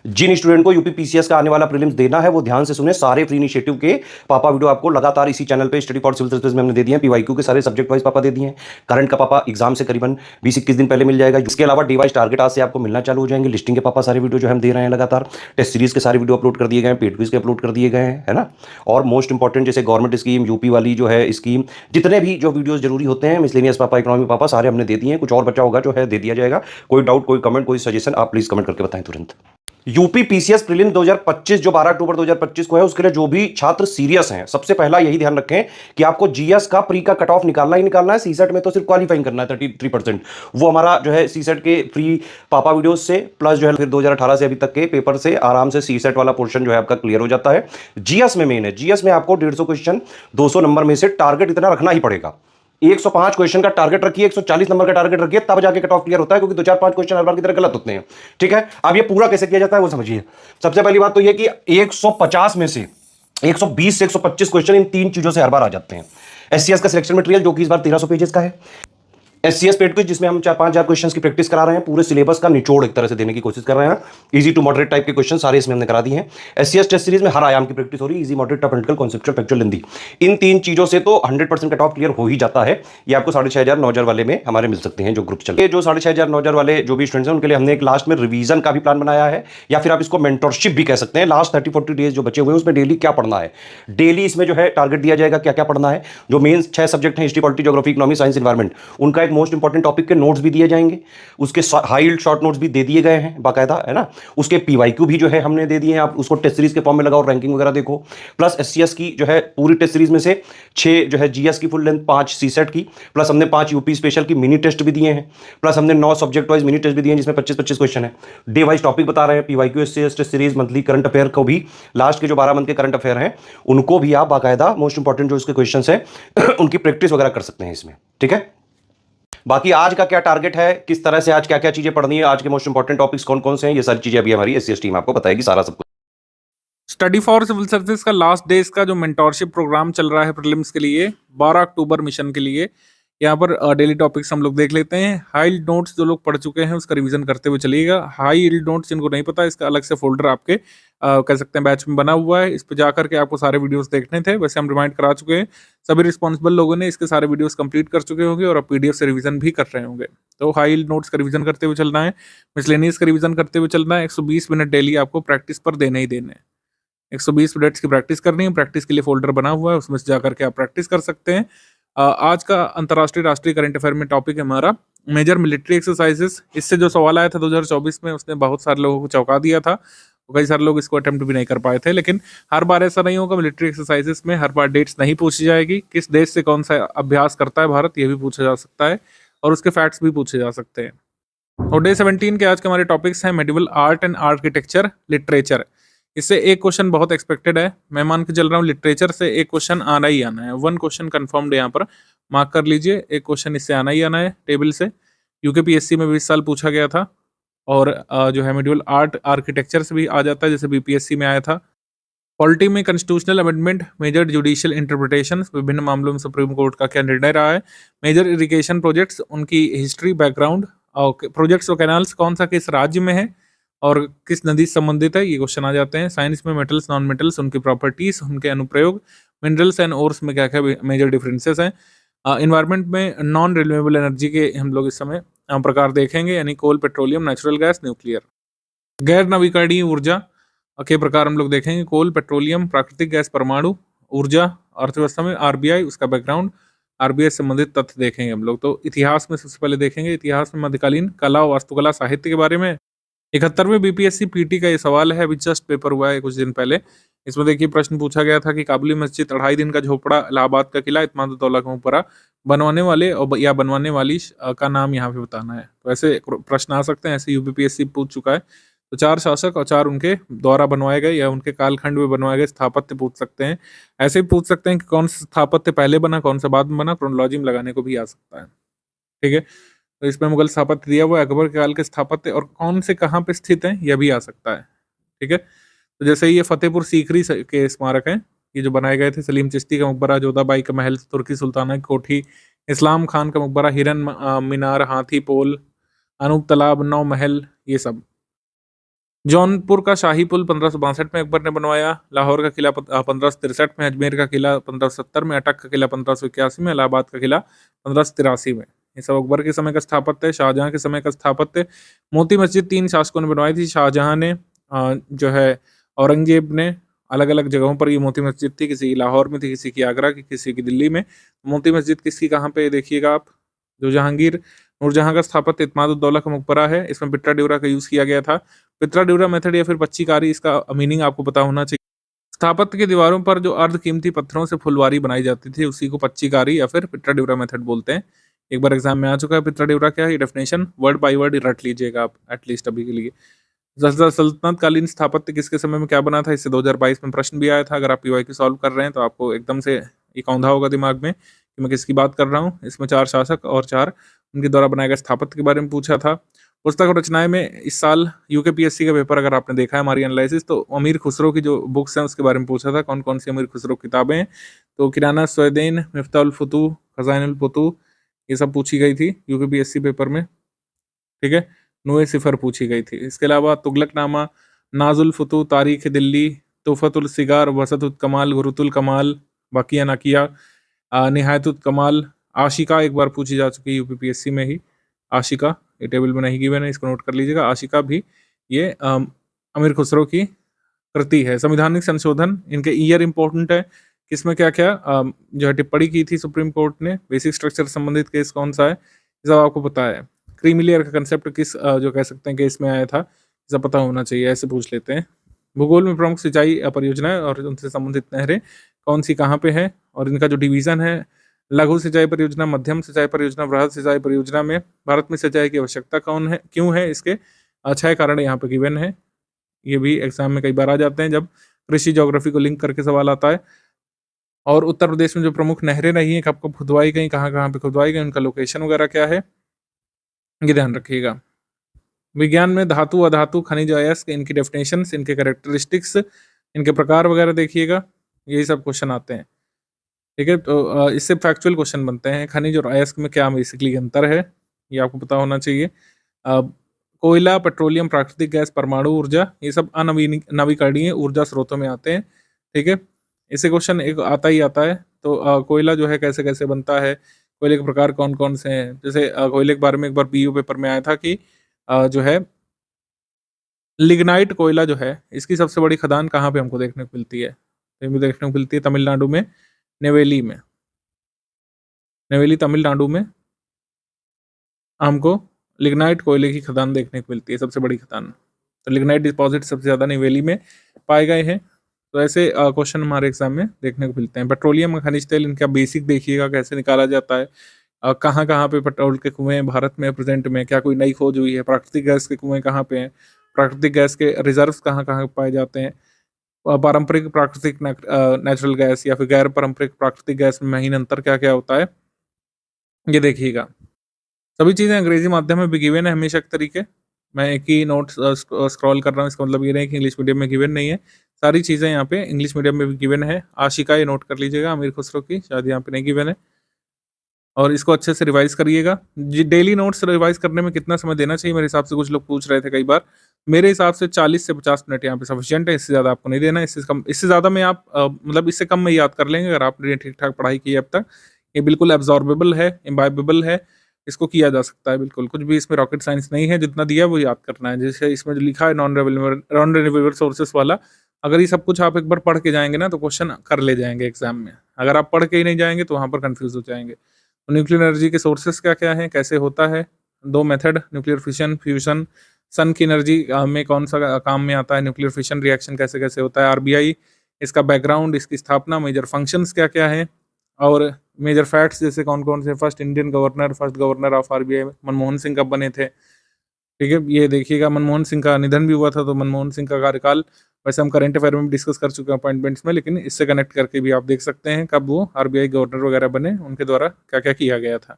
जिन student को UP PCS का आने वाला प्रीलिम्स देना है वो ध्यान से सुने। सारे फ्री इनिशिएटिव के पापा वीडियो आपको लगातार इसी चैनल पे स्टडी फॉर सिविल सर्विस में हमने दे दिए हैं। पीवाईक्यू के सारे सब्जेक्ट वाइज पापा दे दिए हैं। करंट का पापा एग्जाम से करीबन 20-21 दिन पहले मिल जाएगा। इसके अलावा डिवाइस टारगेट आज से आपको मिलना चालू हो जाएंगे। लिस्टिंग के पापा सारे वीडियो जो हम दे रहे हैं लगातार। टेस्ट सीरीज के सारे वीडियो अपलोड कर दिए गए हैं, पेड क्विज के अपलोड कर दिए गए हैं, है ना। और मोस्ट इंपॉर्टेंट जैसे गवर्नमेंट स्कीम, यूपी वाली जो है स्कीम, जितने भी जो वीडियोस जरूरी होते हैं, मिसलेनियस पापा, इकोनॉमी पापा, सारे हमने दे दिए हैं। कुछ और बचा होगा जो है दे दिया जाएगा। कोई डाउट, कोई कमेंट, कोई सजेशन, आप प्लीज कमेंट करके बताएं तुरंत। यूपी पीसीएस प्रीलिम 2025 जो 12 अक्टूबर 2025 को है, उसके लिए जो भी छात्र सीरियस हैं, सबसे पहला यही ध्यान रखें कि आपको जीएस का प्री का कट ऑफ निकालना ही निकालना है। सीसेट में तो सिर्फ क्वालिफाइंग करना है 33%। वो हमारा जो है सीसेट के फ्री पापा वीडियोस से प्लस जो है फिर 2018 से अभी तक के पेपर से आराम से सीसेट वाला पोर्शन जो है आपका क्लियर हो जाता है। जीएस में मेन है, जीएस में आपको 150 क्वेश्चन 200 नंबर में से टारगेट इतना रखना ही पड़ेगा। 105 क्वेश्चन का टारगेट रखिए, 140 नंबर का टारगेट रखिए, तब जाके कट ऑफ क्लियर होता है, क्योंकि 2-4-5 क्वेश्चन हर बार की तरह गलत होते हैं। ठीक है, अब ये पूरा कैसे किया जाता है वो समझिए। सबसे पहली बात तो ये कि 150 में से 120 से 125 क्वेश्चन इन तीन चीजों से हर बार आ जाते हैं। एससीएस का सिलेक्शन मटेरियल जो कि इस बार 1300 पेजेस का है। एससीएस पेड क्विज जिसमें हम 4-5 क्वेश्चंस की प्रैक्टिस करा रहे हैं, पूरे सिलेबस का निचोड़ एक तरह से देने की कोशिश कर रहे हैं। इजी टू मॉडरेट टाइप के क्वेश्चन सारे इसमें हमने करा दिए हैं। एससीएस टेस्ट सीरीज में हर आयाम की प्रैक्टिस हो रही है, easy, moderate, tough, conceptual, factual, Hindi. इन तीन चीजों से तो 100% कट ऑफ क्लियर हो ही जाता है। ये आपको 6500 9,000 वाले में हमारे मिल सकते हैं जो ग्रुप चलते हैं। जो 6500 9,000 वाले जो भी स्टूडेंट्स हैं उनके लिए हमने एक लास्ट में रिवीजन का भी प्लान बनाया है, या फिर आप इसको मेंटरशिप भी कह सकते हैं। लास्ट 30-40 डेज जो बचे हुए हैं उसमें डेली क्या पढ़ना है, डेली इसमें जो है टारगेट दिया जाएगा क्या क्या पढ़ना है। जो मेन 6 सब्जेक्ट हैं, history, polity, geography, economy, science, environment, उनका एक मोस्ट इंपॉर्टेंट टॉपिक के नोट्स भी दिए जाएंगे। उसके हाई शॉर्ट नोट्स भी दे दिए गए हैं बाकायदा, है ना। उसके पीवाईक्यू भी जो है हमने दे दिए हैं, आप उसको टेस्ट सीरीज के फॉर्म में लगाओ, रैंकिंग वगैरह देखो। प्लस एससीएस की जो है पूरी टेस्ट सीरीज में से 6 जो है जीएस की फुल लेंथ, 5 सीसेट की, प्लस हमने 5 यूपी स्पेशल की मिनी टेस्ट भी दिए हैं, प्लस हमने 9 सब्जेक्ट वाइज मिनी टेस्ट भी दिए हैं जिसमें 25-25 क्वेश्चन है। डे वाइज टॉपिक बता रहे हैं, PYQ, SCS test series, monthly current affair को भी, लास्ट के जो 12 मंथ के करंट अफेयर हैं उनको भी आप बाकायदा मोस्ट इंपॉर्टेंट जो उसके क्वेश्चन है उनकी प्रैक्टिस वगैरह कर सकते हैं इसमें। ठीक है, बाकी आज का क्या टारगेट है, किस तरह से आज क्या क्या चीजें पढ़नी है, आज के मोस्ट इंपॉर्टेंट टॉपिक्स कौन कौन से हैं, ये सारी चीजें अभी हमारी एससीएस टीम आपको बताएगी सारा सब कुछ। स्टडी फॉर सिविल सर्विस का लास्ट डे इसका जो मेंटोरशिप प्रोग्राम चल रहा है प्रीलिम्स के लिए 12 अक्टूबर मिशन के लिए, यहाँ पर डेली टॉपिक्स हम लोग देख लेते हैं। हाई यील्ड नोट्स जो लोग पढ़ चुके हैं उसका रिवीजन करते हुए चलिएगा। हाई यील्ड नोट्स जिनको नहीं पता, इसका अलग से फोल्डर आपके कह सकते हैं बैच में बना हुआ है, इस पर जाकर के आपको सारे वीडियोस देखने थे। वैसे हम रिमाइंड करा चुके हैं, सभी रिस्पॉन्सिबल लोगों ने इसके सारे वीडियोस कंप्लीट कर चुके होंगे और अब पीडीएफ से रिवीजन भी कर रहे होंगे। तो हाई यील्ड नोट्स का रिवीजन करते हुए चलना है, मिसलेनियस का रिवीजन करते हुए चलना है। 120 मिनट डेली आपको प्रैक्टिस पर देने ही देने हैं। 120 मिनट्स की प्रैक्टिस करनी है। प्रैक्टिस के लिए फोल्डर बना हुआ है, उसमें से जाकर के आप प्रैक्टिस कर सकते हैं। आज का अंतर्राष्ट्रीय राष्ट्रीय करंट अफेयर में टॉपिक है हमारा मेजर मिलिट्री एक्सरसाइजेस। इससे जो सवाल आया था 2024 में, उसने बहुत सारे लोगों को चौंका दिया था। कई सारे लोग इसको अटेम्प्ट भी नहीं कर पाए थे, लेकिन हर बार ऐसा नहीं होगा। मिलिट्री एक्सरसाइजेस में हर बार डेट्स नहीं पूछी जाएगी, किस देश से कौन सा अभ्यास करता है भारत, ये भी पूछा जा सकता है, और उसके फैक्ट्स भी पूछे जा सकते हैं। और डे 17 के आज के हमारे टॉपिक्स हैं medieval art and architecture, literature. इससे एक क्वेश्चन बहुत एक्सपेक्टेड है, मैं मान के चल रहा हूँ लिटरेचर से एक क्वेश्चन आना ही आना है। 1 क्वेश्चन कंफर्म्ड यहाँ पर मार्क कर लीजिए, एक क्वेश्चन इससे आना ही आना है टेबल से। यूकेपीएससी में भी इस साल पूछा गया था, और जो है मेडिवल आर्ट आर्किटेक्चर से भी आ जाता है, जैसे बीपीएससी में आया था। पॉलिटी में constitutional amendment, major judicial interpretation, विभिन्न मामलों में सुप्रीम कोर्ट का क्या निर्णय रहा है। मेजर इरिगेशन प्रोजेक्ट्स, उनकी हिस्ट्री, बैकग्राउंड, और प्रोजेक्ट्स और कैनाल्स कौन सा किस राज्य में है और किस नदी से संबंधित है, ये क्वेश्चन आ जाते हैं। साइंस में मेटल्स, नॉन मेटल्स, उनकी प्रॉपर्टीज, उनके अनुप्रयोग। मिनरल्स एंड ओर्स में क्या क्या मेजर डिफरेंसेस हैं। इन्वायरमेंट में नॉन रिन्यूएबल एनर्जी के हम लोग इस समय प्रकार देखेंगे, यानी कोल, पेट्रोलियम, नेचुरल गैस, न्यूक्लियर। गैर नवीकरणीय ऊर्जा के प्रकार हम लोग देखेंगे, कोल, पेट्रोलियम, प्राकृतिक गैस, परमाणु ऊर्जा। अर्थव्यवस्था में आरबीआई, उसका बैकग्राउंड, आरबीआई से संबंधित तथ्य देखेंगे हम लोग। तो इतिहास में सबसे पहले देखेंगे, इतिहास में मध्यकालीन कला, वास्तुकला, साहित्य के बारे में। 71वें बीपीएससी पीटी का ये सवाल है, अभी जस्ट पेपर हुआ है कुछ दिन पहले। इसमें देखिए प्रश्न पूछा गया था कि काबुली मस्जिद, 2.5 दिन का झोपड़ा, इलाहाबाद का किला, इत्मीनुद्दौला का मकबरा बनवाने वाले और या बनवाने वाली का नाम यहाँ पे बताना है। तो ऐसे प्रश्न आ सकते हैं, ऐसे यूपीपीएससी पूछ चुका है। तो 4 शासक और 4 उनके द्वारा बनवाए गए या उनके कालखंड में बनवाए गए स्थापत्य पूछ सकते हैं। ऐसे भी पूछ सकते हैं कि कौन सा स्थापत्य पहले बना, कौन सा बाद में बना, क्रोनोलॉजी में लगाने को भी आ सकता है। ठीक है, तो इसमें मुगल स्थापत्य दिया हुआ है, अकबर के काल के स्थापत्य, और कौन से कहाँ पे स्थित हैं यह भी आ सकता है। ठीक है, तो जैसे ये फतेहपुर सीकरी के स्मारक हैं, ये जो बनाए गए थे, सलीम चिश्ती का मकबरा, जोधाबाई का महल, तुर्की सुल्ताना की कोठी, इस्लाम खान का मकबरा, हिरन मीनार, हाथी पोल, अनूप तालाब, 9 महल, ये सब। जौनपुर का शाही पुल 1562 में अकबर ने बनवाया, लाहौर का किला 1563 में, अजमेर का किला 1570 में, अटक का किला 1581 में, इलाहाबाद का किला 1583 में। ये सब अकबर के समय का स्थापत्य है। शाहजहां के समय का स्थापत्य। मोती मस्जिद 3 शासकों ने बनवाई थी। शाहजहां ने जो है औरंगजेब ने अलग अलग जगहों पर ये मोती मस्जिद थी, किसी की लाहौर में थी, किसी की आगरा की, किसी की दिल्ली में। मोती मस्जिद किसकी कहाँ पे देखिएगा आप, जो जहांगीर नूरजहां का स्थापत्य इत्माद-उद-दौला का मकबरा है, इसमें पिट्रा ड्यूरा का यूज किया गया था। पित्रा ड्यूरा मेथड या फिर पच्चीकारी, इसका मीनिंग आपको पता होना चाहिए। स्थापत्य की दीवारों पर जो अर्ध कीमती पत्थरों से फुलवारी बनाई जाती थी, उसी को पच्चीकारी या फिर पित्रा ड्यूरा मेथड बोलते हैं। एक बार एग्जाम में आ चुका है पित्रा ड्यूरा क्या है, ये डेफिनेशन वर्ड बाय वर्ड रट लीजिएगा आप एटलीस्ट अभी के लिए। सल्तनत कालीन स्थापत्य किसके समय में क्या बना था, इससे 2022 में प्रश्न भी आया था। अगर आप पीवाईक्यू सॉल्व कर रहे हैं तो आपको एकदम से एक औंधा होगा दिमाग में कि मैं किसकी बात कर रहा हूँ। इसमें 4 शासक और 4 उनके द्वारा बनाए गए स्थापत्य के बारे में पूछा था। पुस्तक और रचनाएं में इस साल यूकेपीएससी का पेपर अगर आपने देखा है हमारी एनालिसिस, तो अमीर खुसरो की जो बुक्स हैं उसके बारे में पूछा था, कौन कौन सी अमीर खुसरो किताबें हैं। तो किराना स्वैदैन, मिफ्ताहुल फुतूह, खजाइनुल फुतूह, ये सब पूछी गई थी यूकेपीएससी पेपर में। ठीक है, नूए सिफर पूछी गई थी। इसके अलावा तुगलकनामा, नाजुल फुतूह, तारीख दिल्ली, तोहफतुल सिगार, वसतुल कमाल, गुरुतुल कमाल, बाकिया नाकिया, निहायतुल कमाल, आशिका एक बार पूछी जा चुकी है यूपीपीएससी में ही। आशिका ये टेबल में नहीं गिवन है, इसको नोट कर लीजिएगा। आशिका भी ये अमीर खुसरो की कृति है। संवैधानिक संशोधन, इनके ईयर इंपॉर्टेंट है, किसमें क्या क्या जो है टिप्पणी की थी सुप्रीम कोर्ट ने। बेसिक स्ट्रक्चर संबंधित केस कौन सा है, ये सब आपको पता है। क्रीमी लेयर का कंसेप्ट किस जो कह सकते हैं केस में आया था, ये सब पता होना चाहिए। ऐसे पूछ लेते हैं। भूगोल में प्रमुख सिंचाई परियोजनाएं और उनसे संबंधित नहरें कौन सी कहाँ पे है, और इनका जो डिवीजन है, लघु सिंचाई परियोजना, मध्यम सिंचाई परियोजना, वृहद सिंचाई परियोजना में भारत में सिंचाई की आवश्यकता कौन है, क्यों है, इसके 6 कारण यहाँ पे गिवन है। ये भी एग्जाम में कई बार आ जाते हैं जब कृषि ज्योग्राफी को लिंक करके सवाल आता है। और उत्तर प्रदेश में जो प्रमुख नहरें रही हैं, कब कब खुदवाई गई, कहाँ कहाँ पे खुदवाई गई, उनका लोकेशन वगैरह क्या है, ये ध्यान रखिएगा। विज्ञान में धातु, अधातु, खनिज, अयस्क, इनकी डेफिनेशंस, इनके कैरेक्टरिस्टिक्स, इनके प्रकार वगैरह देखिएगा, यही सब क्वेश्चन आते हैं। ठीक है, तो इससे फैक्चुअल क्वेश्चन बनते हैं। खनिज और अयस्क में क्या बेसिकली अंतर है, ये आपको पता होना चाहिए। कोयला, पेट्रोलियम, प्राकृतिक गैस, परमाणु ऊर्जा, ये सब नवीकरणीय ऊर्जा स्रोतों में आते हैं। ठीक है, इससे क्वेश्चन एक आता ही आता है। तो कोयला जो है कैसे कैसे बनता है, कोयले के प्रकार कौन कौन से हैं। जैसे कोयले के बारे में एक बार पीयू पेपर में आया था कि जो है लिग्नाइट कोयला जो है, इसकी सबसे बड़ी खदान कहाँ पे हमको देखने को मिलती है, तो ये देखने को मिलती है तमिलनाडु में, नेवेली में। नेवेली तमिलनाडु में हमको लिग्नाइट कोयले की खदान देखने को मिलती है, सबसे बड़ी खदान। तो लिग्नाइट डिपॉजिट सबसे ज़्यादा नेवेली में पाए गए हैं। तो ऐसे क्वेश्चन हमारे एग्जाम में देखने को मिलते हैं। पेट्रोलियम खनिज तेल, इनका बेसिक देखिएगा कैसे निकाला जाता है, कहाँ कहाँ पे पेट्रोल के कुएँ हैं भारत में प्रेजेंट में, क्या कोई नई खोज हुई है, प्राकृतिक गैस के कुएँ कहाँ पे हैं, प्राकृतिक गैस के रिजर्व्स कहाँ कहाँ पाए जाते हैं, पारंपरिक प्राकृतिक नेचुरल गैस या फिर गैर पारंपरिक प्राकृतिक गैस में महीन अंतर क्या क्या होता है, ये देखिएगा। सभी चीज़ें अंग्रेजी माध्यम में भी गिवन है हमेशा के तरीके। मैं एक ही नोट स्क्रॉल कर रहा हूँ, इसका मतलब ये नहीं कि इंग्लिश मीडियम में गिवन नहीं है। सारी चीज़ें यहाँ पे इंग्लिश मीडियम में भी गिवन है। आशिका ये नोट कर लीजिएगा अमीर खुसरो की, शायद यहाँ पे नहीं गिवन है। और इसको अच्छे से रिवाइज करिएगा। डेली नोट्स रिवाइज करने में कितना समय देना चाहिए, मेरे हिसाब से कुछ लोग पूछ रहे थे कई बार। मेरे हिसाब से 40 से 50 मिनट यहाँ पे सफिशिएंट है, इससे ज़्यादा आपको नहीं देना है। इससे ज़्यादा में आप मतलब इससे कम में याद कर लेंगे अगर आपने ठीक ठाक पढ़ाई की है अब तक। ये बिल्कुल एब्जॉर्बेबल है, इम्बाइबेबल है, इसको किया जा सकता है बिल्कुल। कुछ भी इसमें रॉकेट साइंस नहीं है, जितना दिया है वो याद करना है। जैसे इसमें जो लिखा है नॉन रिन्यूएबल सोर्सेस वाला, अगर ये सब कुछ आप एक बार पढ़ के जाएंगे ना तो क्वेश्चन कर ले जाएंगे एग्जाम में। अगर आप पढ़ के ही नहीं जाएंगे तो वहाँ पर कंफ्यूज हो जाएंगे। तो न्यूक्लियर एनर्जी के सोर्सेस क्या क्या हैं, कैसे होता है, 2 मेथड, न्यूक्लियर फिशन, फ्यूजन। सन की एनर्जी में कौन सा काम में आता है, न्यूक्लियर फिशन रिएक्शन कैसे कैसे होता है, आरबीआई, इसका बैकग्राउंड, इसकी स्थापना, मेजर फंक्शंस क्या क्या हैं, और मेजर फैक्ट्स जैसे कौन कौन से, first Indian governor, first governor of RBI Manmohan Singh कब बने थे। ठीक है, ये देखिएगा मनमोहन सिंह का निधन भी हुआ था, तो मनमोहन सिंह का कार्यकाल वैसे हम करंट अफेयर में भी डिस्कस कर चुके हैं अपॉइंटमेंट्स में, लेकिन इससे कनेक्ट करके भी आप देख सकते हैं कब वो आरबीआई गवर्नर वगैरह बने, उनके द्वारा क्या क्या किया गया था।